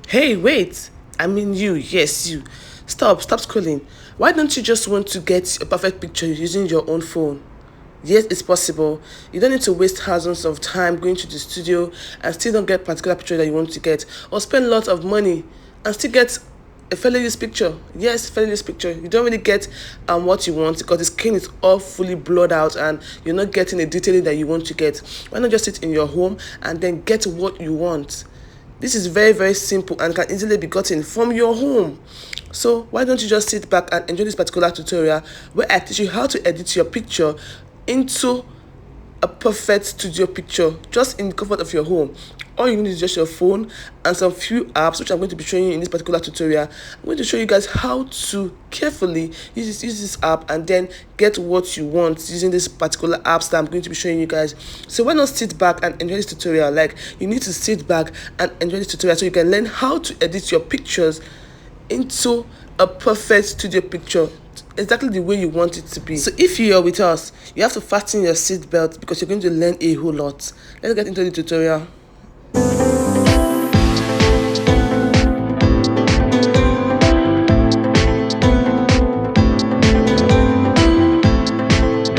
Hey, wait. I mean you, yes, you. Stop scrolling. Why don't you just want to get a perfect picture using your own phone? Yes, it's possible. You don't need to waste thousands of time going to the studio and still don't get particular picture that you want to get, or spend lots of money and still get a fairly used picture. Yes, fairly used picture. You don't really get what you want because the skin is all fully blurred out and you're not getting the detailing that you want to get. Why not just sit in your home and then get what you want? This is very, very simple and can easily be gotten from your home. So why don't you just sit back and enjoy this particular tutorial where I teach you how to edit your picture into a perfect studio picture just in the comfort of your home. All you need is just your phone and some few apps, which I'm going to be showing you in this particular tutorial. I'm going to show you guys how to carefully use this app and then get what you want using this particular apps that I'm going to be showing you guys. So why not sit back and enjoy this tutorial? Like, you need to sit back and enjoy this tutorial so you can learn how to edit your pictures into a perfect studio picture exactly the way you want it to be. So if you're with us, you have to fasten your seatbelt because you're going to learn a whole lot. Let's get into the tutorial.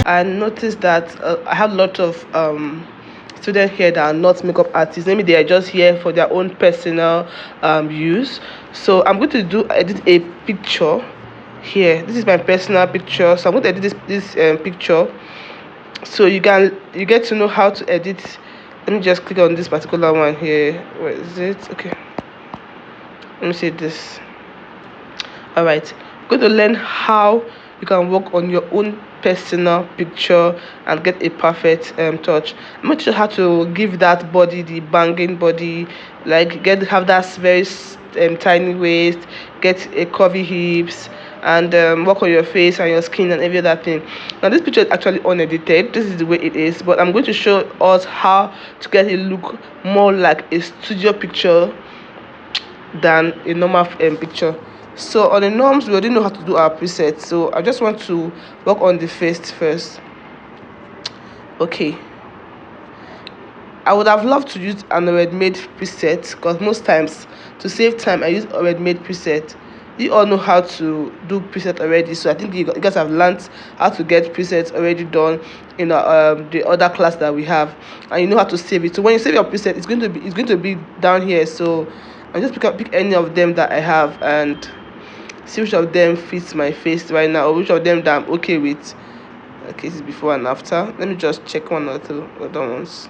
I noticed that I have a lot of students here that are not makeup artists. Maybe they are just here for their own personal use. So I'm going to edit a picture here. This is my personal picture. So I'm going to edit this picture so you get to know how to edit. Let me just click on this particular one here. Where is it? Okay, let me see this. All right, going to learn how you can work on your own personal picture and get a perfect touch. I'm going to show you how to give that body the banging body, like have that very tiny waist, get a curvy hips, and work on your face and your skin and every other thing. Now this picture is actually unedited. This is the way it is, but I'm going to show us how to get it look more like a studio picture than a normal picture. So on the norms, we already know how to do our presets, so I just want to work on the face first. Okay, I would have loved to use an already made preset because most times to save time I use already made preset. You all know how to do preset already, so I think you guys have learned how to get presets already done in the other class that we have, and you know how to save it. So when you save your preset, it's going to be down here. So I just pick any of them that I have and see which of them fits my face right now, or which of them that I'm okay with. Okay, this is before and after. Let me just check one or two other ones.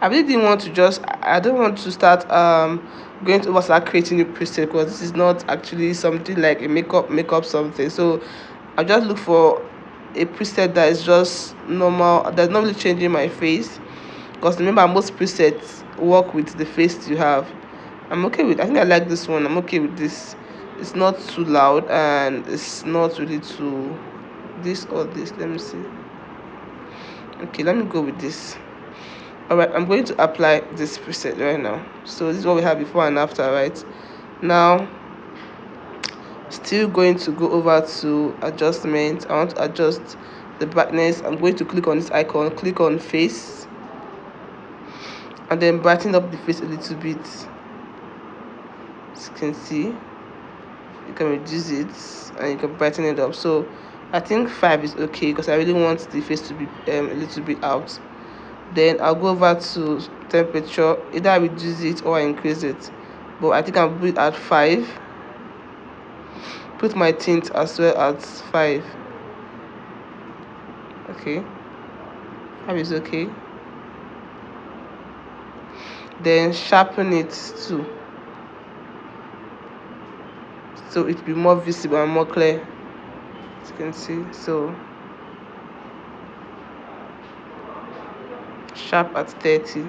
I really didn't want to I don't want to start going to start creating new preset because this is not actually something like a makeup something. So I just look for a preset that is just normal, that's not really changing my face, because remember most presets work with the face you have. I'm okay with, I think I like this one. I'm okay with this. It's not too loud and it's not really too this or this. Let me see. Okay, let me go with this. All right, I'm going to apply this preset right now. So this is what we have before and after. Right now, still going to go over to adjustment. I want to adjust the brightness. I'm going to click on this icon, click on face, and then brighten up the face a little bit. As you can see, you can reduce it and you can brighten it up. So I think 5 is okay because I really want the face to be a little bit out. Then I'll go over to temperature. Either I reduce it or I increase it, but I think I'll put it at 5. Put my tint as well at 5. Okay, 5 is okay. Then sharpen it too, so it will be more visible and more clear, as you can see. So sharp at 30.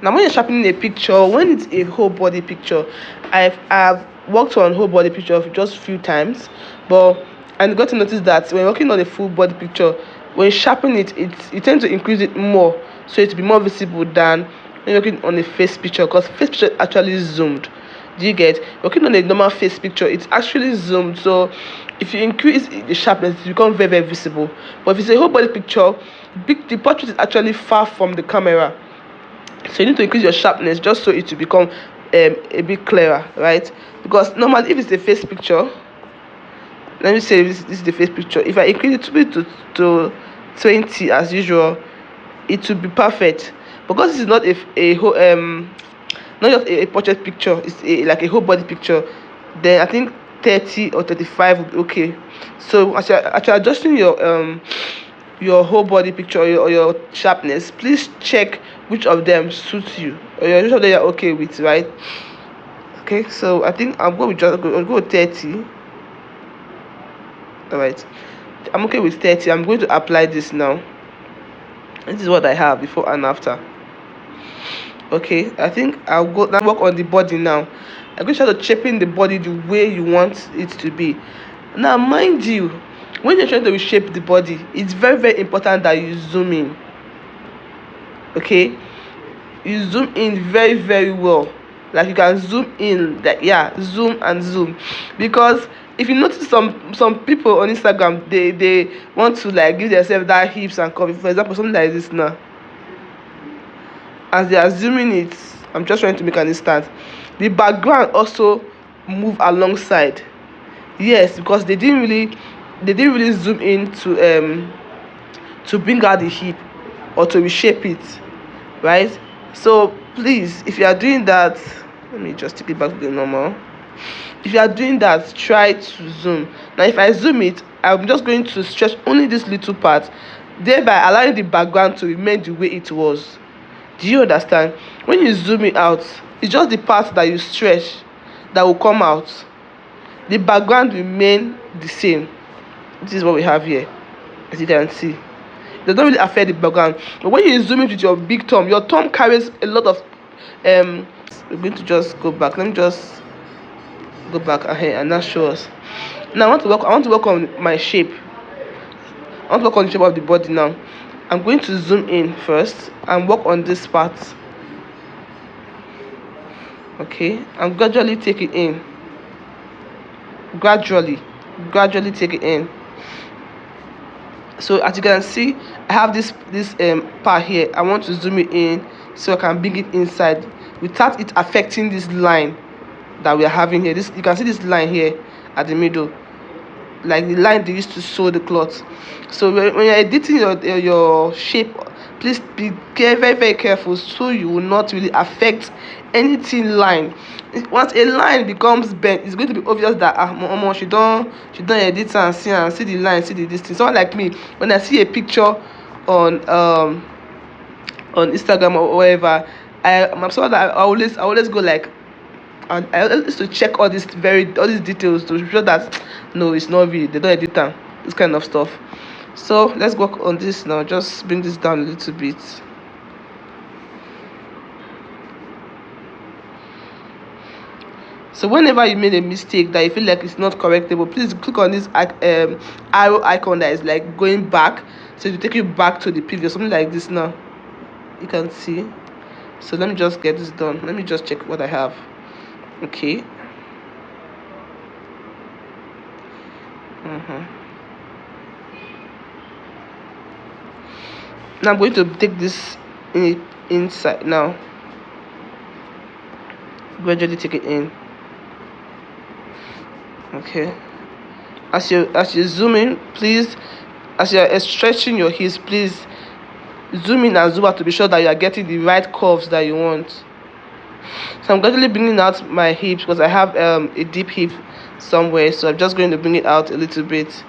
Now when you're sharpening a picture, when it's a whole body picture, I've worked on whole body picture just few times, but I got to notice that when working on a full body picture, when you sharpen it, you tend to increase it more so it will be more visible than when you're looking on a face picture, because face picture is actually zoomed. Do you get? Working on a normal face picture, it's actually zoomed. So if you increase the sharpness, it becomes very, very visible. But if it's a whole body picture, the portrait is actually far from the camera. So you need to increase your sharpness just so it will become a bit clearer, right? Because normally if it's a face picture, let me say this is the face picture. If I increase it to 20 as usual, it will be perfect. Because this is not a whole not just a portrait picture, it's like a whole body picture, then I think 30 or 35 will be okay. So as you're adjusting your whole body picture, or your sharpness, please check which of them suits you, or which of them you're okay with, right? Okay, so I think I'll go with 30. All right, I'm okay with 30. I'm going to apply this now. This is what I have before and after. Okay, I think I'll go now work on the body now. I'm going to try to shaping the body the way you want it to be. Now mind you, when you're trying to reshape the body, it's very, very important that you zoom in. Okay, you zoom in very, very well. Like you can zoom in, like, yeah, zoom and zoom. Because if you notice, some people on Instagram, they want to like give themselves that hips and curvy. For example, something like this now, as they are zooming it, I'm just trying to make an instant, the background also move alongside. Yes, because they didn't really zoom in to bring out the hip or to reshape it, right? So please, if you are doing that, let me just take it back to the normal. If you are doing that, try to zoom. Now if I zoom it, I'm just going to stretch only this little part, thereby allowing the background to remain the way it was. Do you understand? When you zoom it out, it's just the part that you stretch that will come out. The background remain the same. This is what we have here, as you can see. It does not really affect the background. But when you zoom it with your thumb carries a lot of we're going to just go back. Let me just go back ahead and that show us. Now I want to work on my shape. I want to work on the shape of the body now. I'm going to zoom in first and work on this part. Okay, and gradually take it in. Gradually take it in. So as you can see, I have this part here. I want to zoom it in so I can bring it inside without it affecting this line that we are having here. This, you can see this line here at the middle, like the line they used to sew the cloth. So when you're editing your shape, please be very, very careful so you will not really affect anything line. Once a line becomes bent, it's going to be obvious that she don't edit and see the line, see the distance. Someone like me, when I see a picture on Instagram or wherever, I'm someone that I always go like, and I used to check all these details to be sure that no, it's not real, they don't edit them, this kind of stuff. So let's work on this now. Just bring this down a little bit. So whenever you made a mistake that you feel like it's not correctable, please click on this arrow icon that is like going back, so to take you back to the previous, something like this. Now you can see. So let me just get this done. Let me just check what I have. Okay. Now I'm going to take this inside now. Gradually take it in. Okay. As you zoom in, please, as you're stretching your hips, please zoom in and zoom out to be sure that you are getting the right curves that you want. So I'm gradually bringing out my hips because I have a deep hip somewhere, so I'm just going to bring it out a little bit.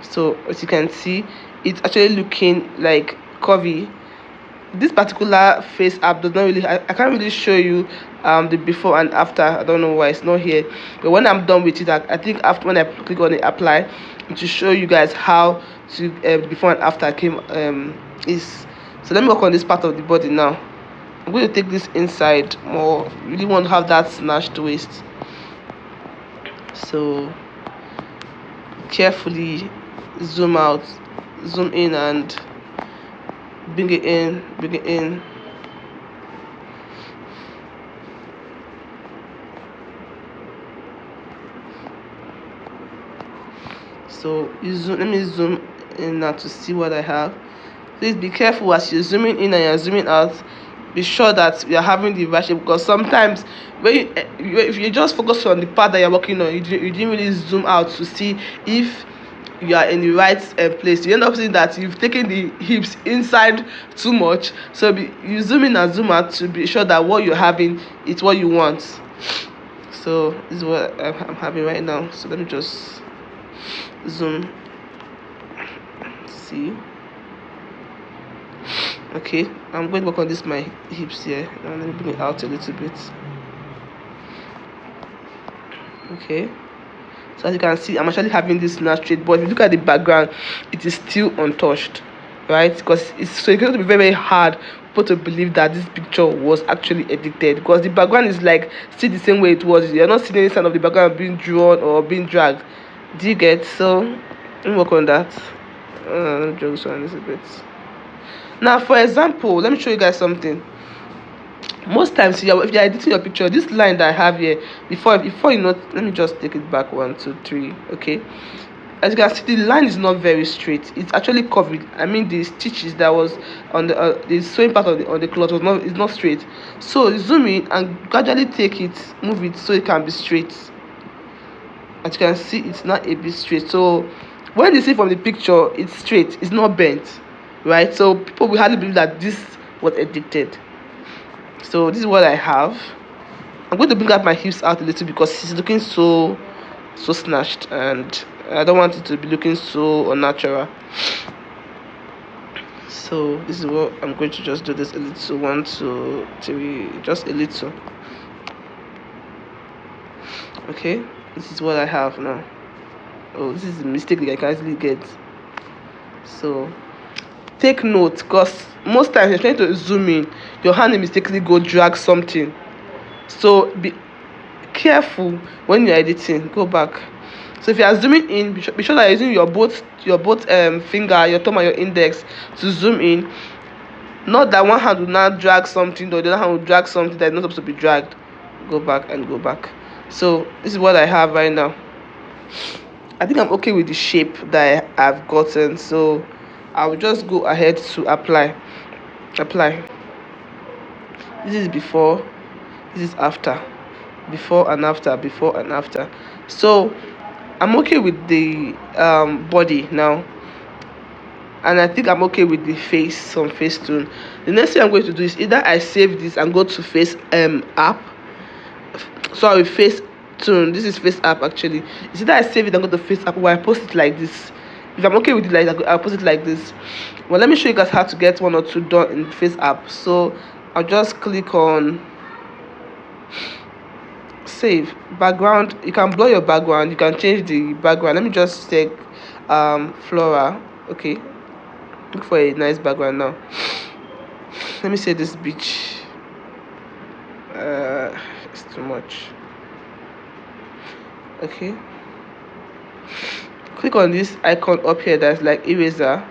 So as you can see, it's actually looking like curvy. This particular face app does not really, I can't really show you the before and after. I don't know why it's not here, but when I'm done with it, I think after, when I click on it, apply, to show you guys how to before and after came is. So let me work on this part of the body now. I'm going to take this inside more. Really want to have that snatched waist, so carefully zoom out, zoom in, and bring it in, bring it in. So you zoom, let me zoom in now to see what I have. Please be careful as you're zooming in and you're zooming out. Be sure that you're having the right shape, because sometimes when if you just focus on the part that you're working on, you didn't really zoom out to see if you are in the right place. You end up seeing that you've taken the hips inside too much. So you zoom in and zoom out to be sure that what you're having is what you want. So this is what I'm having right now. So let me just zoom. See. Okay, I'm going to work on this my hips here. Now let me bring it out a little bit. Okay, so as you can see, I'm actually having this now straight, but if you look at the background, it is still untouched, right? Because it's going to be very, very hard for people to believe that this picture was actually edited, because the background is like still the same way it was. You're not seeing any sign of the background being drawn or being dragged. Do you get? So let me work on that. Let me draw this one a little bit. Now, for example, let me show you guys something. Most times, if you're editing your picture, this line that I have here, before you know, let me just take it back 1 2 3. Okay, as you can see, the line is not very straight. It's actually curved. I mean, the stitches that was on the sewing part of the on the cloth was not, it's not straight. So zoom in and gradually take it, move it so it can be straight. As you can see, it's not a bit straight. So when you see from the picture it's straight, it's not bent, right? So people will hardly believe that this was edited. So this is what I have. I'm going to bring up my hips out a little because it's looking so snatched, and I don't want it to be looking so unnatural. So this is what I'm going to just do, this a little, 1 2 3, just a little. Okay, this is what I have now. Oh, this is a mistake that I can easily get. So take note, because most times you're trying to zoom in, your hand will mistakenly go drag something. So be careful when you're editing. Go back. So if you are zooming in, be sure that you're using your both finger, your thumb and your index to zoom in. Not that one hand will now drag something or the other hand will drag something that is not supposed to be dragged. Go back and go back. So this is what I have right now. I think I'm okay with the shape that I've gotten, so I will just go ahead to apply. This is before, this is after, before and after, before and after. So I'm okay with the body now, and I think I'm okay with the face, some face tone. The next thing I'm going to do is either I save this and go to face app. Sorry, face tone. This is face app actually. It's either I save it and go to face app, or I post it like this. If I'm okay with it, like I'll post it like this. Well, let me show you guys how to get one or two done in face app. So I'll just click on save background. You can blur your background, you can change the background. Let me just take flora. Okay, look for a nice background now. Let me say this beach. It's too much. Okay, click on this icon up here that's like eraser,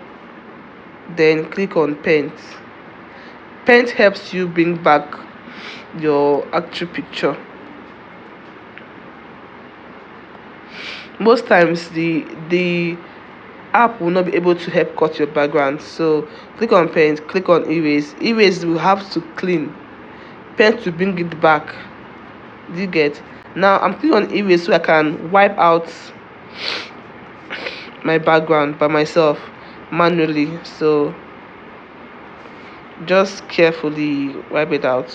then click on paint. Paint helps you bring back your actual picture. Most times the app will not be able to help cut your background, so click on paint, click on erase will have to clean, paint to bring it back. Do you get? Now I'm clicking on erase so I can wipe out my background by myself manually. So just carefully wipe it out.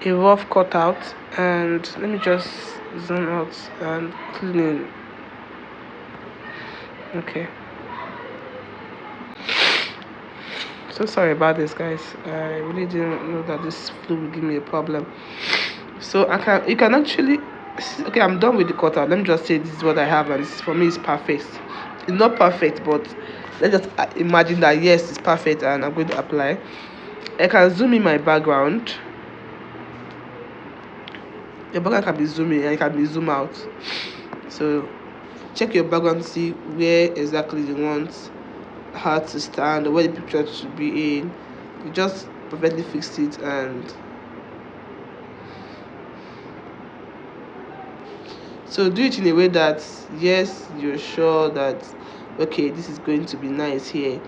A rough cutout, and let me just zoom out and clean it. Okay, So sorry about this, guys. I really didn't know that this flu would give me a problem. So you can actually, okay, I'm done with the cutout. Let me just say this is what I have, and this for me is perfect. It's not perfect, but let's just imagine that yes, it's perfect, and I'm going to apply. I can zoom in my background. Your background can be zoom in and it can be zoom out. So check your background to see where exactly you want her to stand or where the picture should be in. You just perfectly fix it, and so do it in a way that yes, you're sure that okay, this is going to be nice here,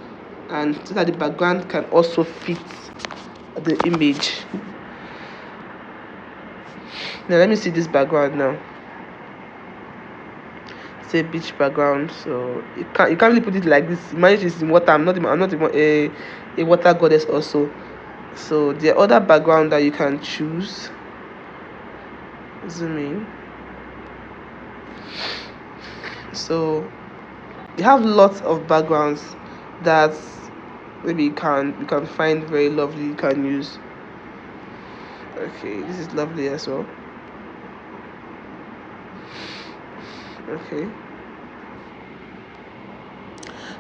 and so that the background can also fit the image. Now let me see this background now. It's a beach background, so you can't really put it like this. Imagine it's in water. I'm not even a water goddess also. So the other background that you can choose, zoom in. So you have lots of backgrounds that maybe you can find very lovely, you can use. Okay, this is lovely as well. Okay,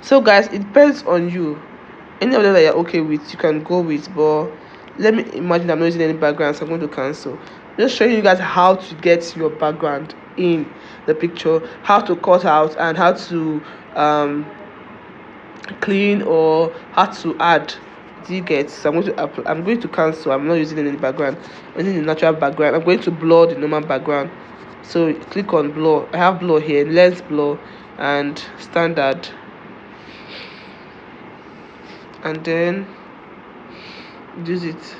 so guys, it depends on you. Any of them that you're okay with, you can go with, but let me imagine I'm not using any background, so I'm going to cancel. Just showing you guys how to get your background in the picture, how to cut out, and how to clean, or how to add. Do you get? So I'm going to cancel. I'm not using any background. I'm using the natural background. I'm going to blur the normal background. So click on blur. I have blur here, lens blur, and standard, and then use it.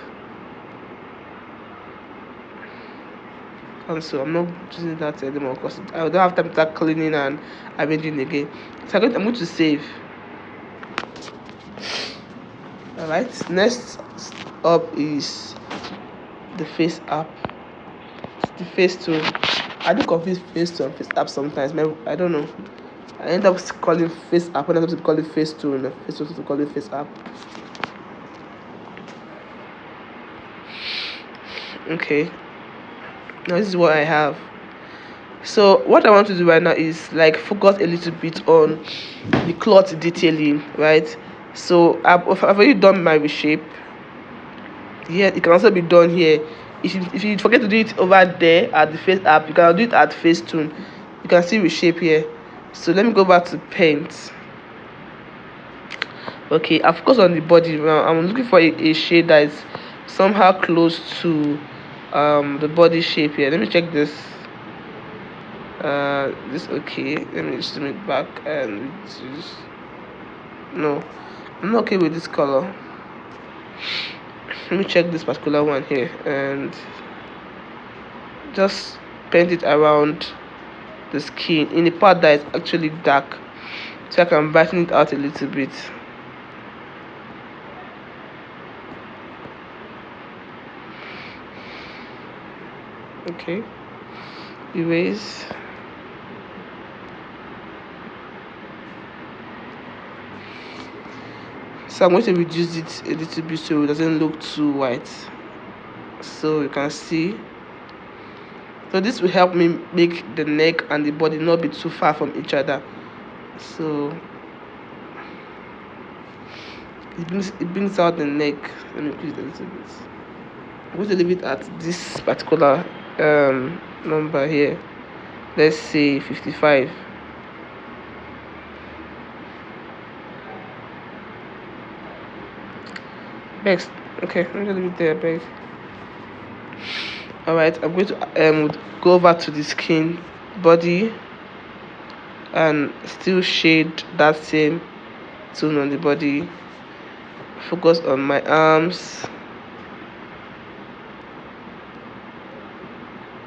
Cancel. I'm not using that anymore because I don't have time to start cleaning and arranging again. So I'm going to save. Alright, next up is the face app. The face tool. I do confuse face tool and face app sometimes. Maybe, I don't know. I end up calling face app when I'm supposed to call it face tool, and face tool to call it face app. Okay. Now this is what I have. So what I want to do right now is like focus a little bit on the cloth detailing, right? So I've already done my reshape. Yeah, it can also be done here. If you forget to do it over there at the face app, you can do it at Facetune. You can see reshape here. So let me go back to paint. Okay, I've focused on the body now. I'm looking for a shade that is somehow close to the body shape here. Let me check this. This okay. Let me zoom it back and just no. I'm not okay with this color. Let me check this particular one here and just paint it around the skin in the part that is actually dark, so I can brighten it out a little bit. Okay, erase. So I'm going to reduce it a little bit so it doesn't look too white, so you can see. So this will help me make the neck and the body not be too far from each other. So it brings out the neck. Let me increase it a little bit. I'm going to leave it at this particular number here. Let's say 55. Next, okay, I'm gonna leave it there, babe. Alright, I'm going to go over to the skin, body, and still shade that same tone on the body. Focus on my arms,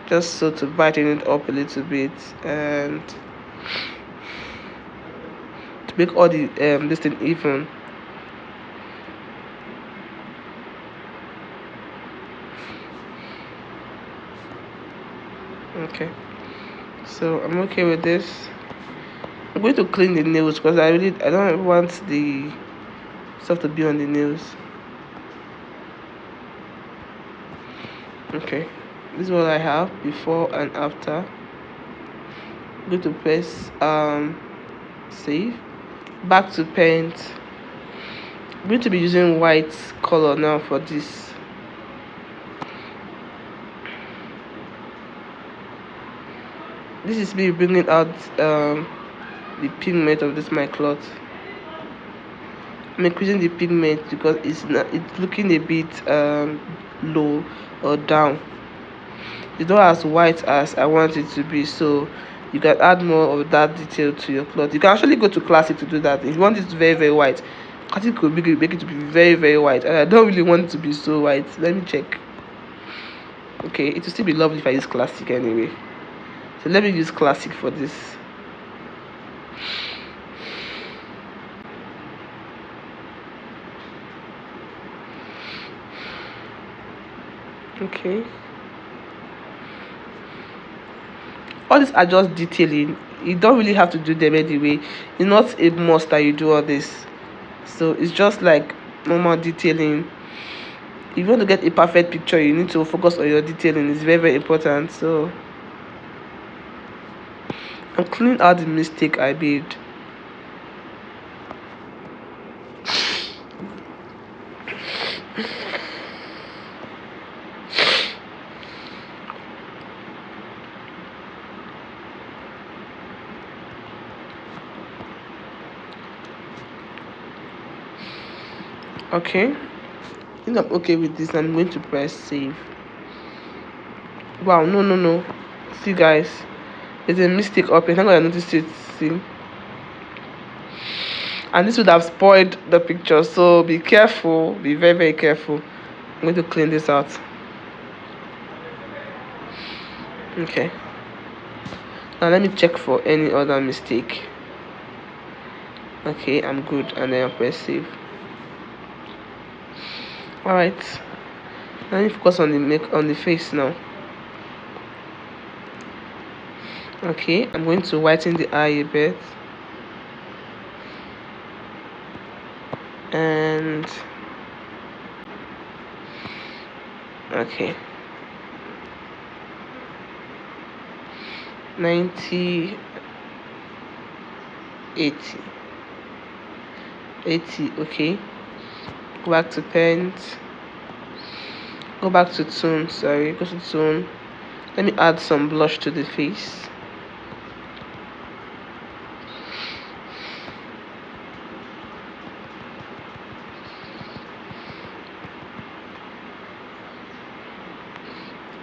just so to brighten it up a little bit and to make all the this thing even. Okay, so I'm okay with this. I'm going to clean the nails because I don't want the stuff to be on the nails. Okay, this is what I have before and after. I'm going to press save. Back to paint. I'm going to be using white color now for this. This is me bringing out the pigment of this my cloth. I'm increasing the pigment because it's looking a bit low or down. It's not as white as I want it to be, so you can add more of that detail to your cloth. You can actually go to classic to do that. If you want it very very white, classic could make it to be very very white, and I don't really want it to be so white. Let me check. Okay, it will still be lovely if I use classic anyway, so let me use classic for this. Okay, all these are just detailing. You don't really have to do them anyway. It's not a must that you do all this, so it's just like normal detailing. If you want to get a perfect picture, you need to focus on your detailing. It's very very important. So I'm cleaning out the mistake I made. Okay, I think I'm okay with this. I'm going to press save. Wow, no. See guys, there's a mistake up here. I'm gonna notice it. See, and this would have spoiled the picture, so be careful, be very very careful. I'm going to clean this out. Okay, now let me check for any other mistake. Okay, I'm good, and then I'll press save. All right, let me focus on the face now. Okay, I'm going to whiten the eye a bit, and okay, 90, 80, 80. Okay, go back to paint, go back to tone. Sorry, go to tone. Let me add some blush to the face.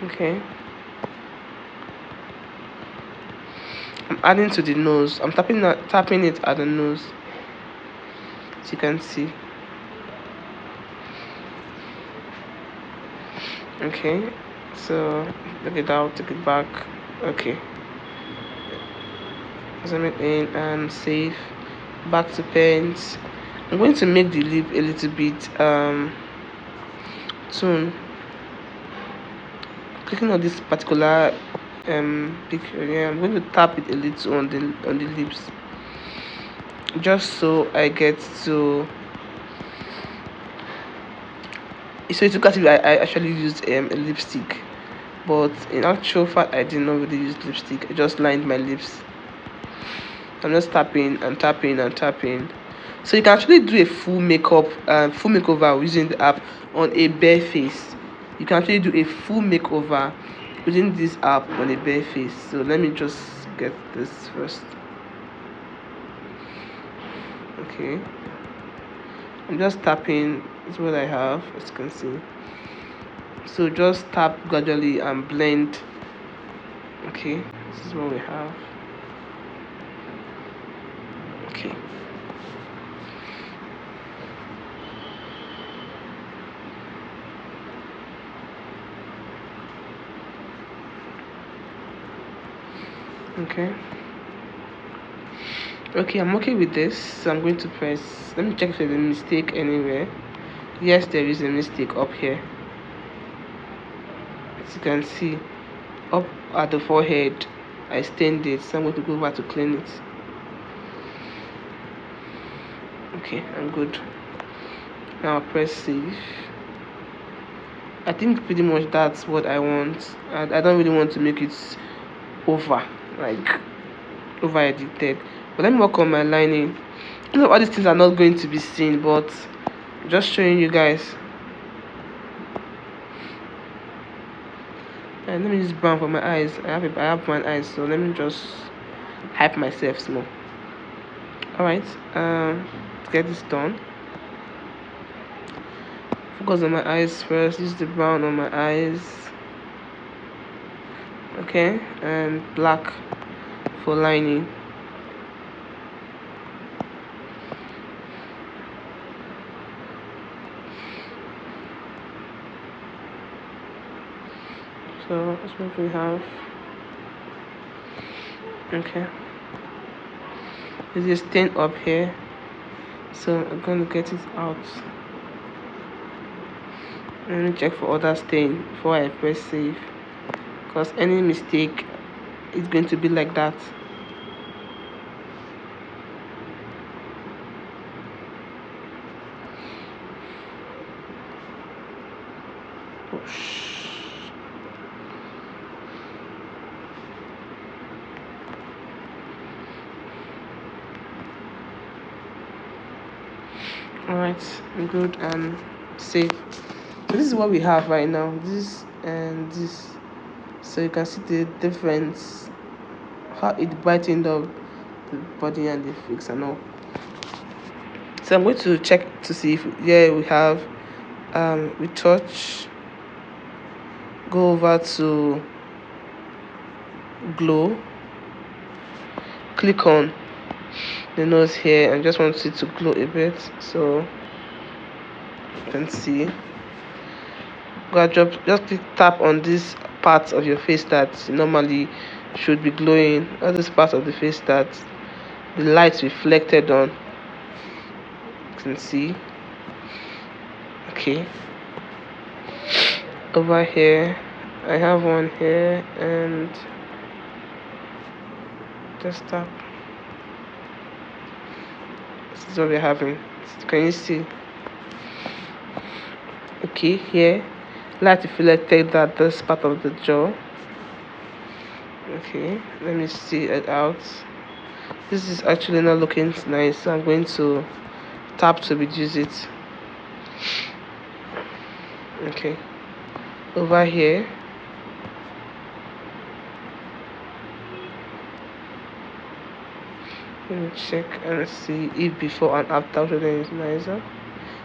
Okay, I'm adding to the nose. I'm tapping it at the nose, as you can see. Okay, so take it out, take it back. Okay, zoom it in and save. Back to paint. I'm going to make the lip a little bit tone. Clicking on this particular picture, yeah, I'm going to tap it a little on the lips, just so I get to. So it look as if I actually used a lipstick, but in actual fact I did not really use lipstick. I just lined my lips. I'm just tapping and tapping and tapping. So you can actually do a full makeover using the app on a bare face. You can actually do a full makeover using this app on a bare face. So let me just get this first. Okay, I'm just tapping. Is what I have, as you can see. So just tap gradually and blend. Okay, this is what we have. Okay, okay, I'm okay with this. So I'm going to press. Let me check if there's a mistake anywhere. Yes, there is a mistake up here, as you can see. Up at the forehead I stained it, so I'm going to go over to clean it. Okay, I'm good. Now I'll press save. I think pretty much that's what I want, and I don't really want to make it over, like over edited. But let me work on my lining. You know, all these things are not going to be seen, but just showing you guys. And let me use brown for my eyes. I have my eyes, so let me just hype myself small. All right, let's get this done. Focus on my eyes first. Use the brown on my eyes. Okay, and black for lining. So that's what we have. Okay, there's a stain up here, so I'm going to get it out. Let me check for other stain before I press save, because any mistake is going to be like that. Alright, good and safe. This is what we have right now. This and this. So you can see the difference, how it brightened up the body and the fix and all. So I'm going to check to see if we have retouch. Go over to glow. Click on the nose here and just want it to glow a bit, so you can see. Just click tap on this part of your face that normally should be glowing, all this part of the face that the light reflected on. You can see. Okay, over here I have one here, and just tap. This is what we're having. Can you see? Okay, here light reflected at this part of the jaw. Okay, let me see it out. This is actually not looking nice, so I'm going to tap to reduce it. Okay, over here let me check and see if before and after is nicer.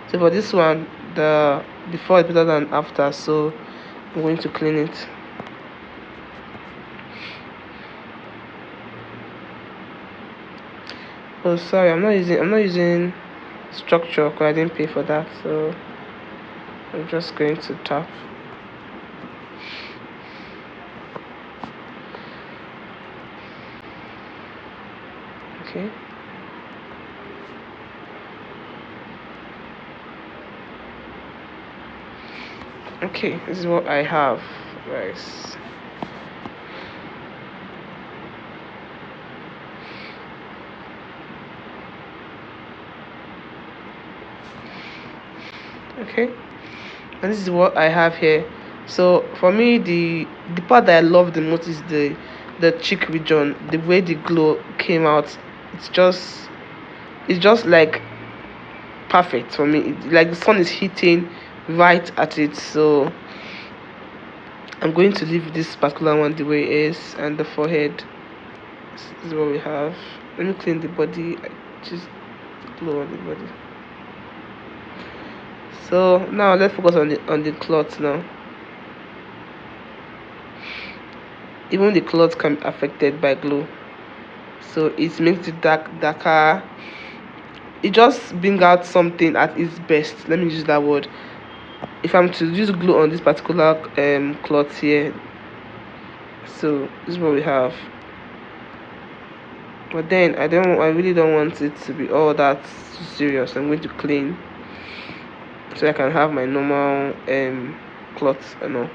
So for this one, the before is better than after, so I'm going to clean it. Oh, sorry, I'm not using structure because I didn't pay for that, so I'm just going to tap. Okay. Okay, this is what I have, guys. Okay, and this is what I have here. So for me, the part that I love the most is the cheek region. The way the glow came out, it's just like perfect for me. Like the sun is hitting right at it. So I'm going to leave this particular one the way it is, and the forehead. This is what we have. Let me clean the body. Just glow on the body. So now let's focus on the cloth now. Even the cloth can be affected by glow, so it makes it darker. It just brings out something at its best. Let me use that word. If I'm to use glue on this particular cloth here, so this is what we have. But then I really don't want it to be all that serious. I'm going to clean so I can have my normal cloth and all.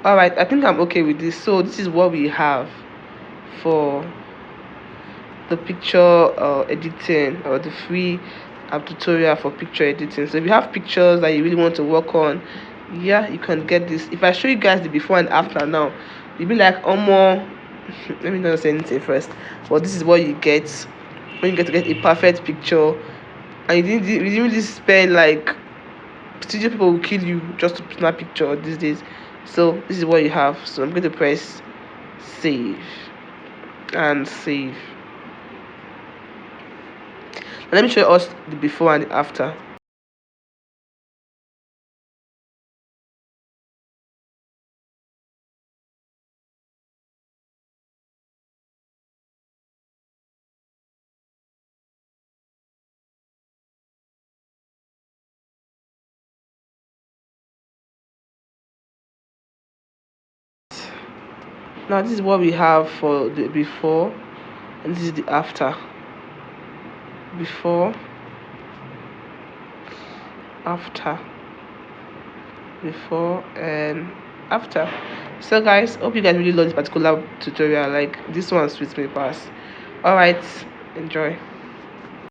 All right, I think I'm okay with this. So this is what we have for the picture editing, or the free tutorial for picture editing. So if you have pictures that you really want to work on, yeah, you can get this. If I show you guys the before and after now, you'll be like, oh more. Let me not say anything first, but this is what you get when you get to get a perfect picture, and you didn't really spend like, studio people will kill you just to snap picture these days. So this is what you have. So I'm going to press save and save. Now let me show us the before and the after. Now this is what we have for the before, and this is the after. Before, after, before, and after. So guys, hope you guys really love this particular tutorial. Like, this one suits me past. All right, enjoy.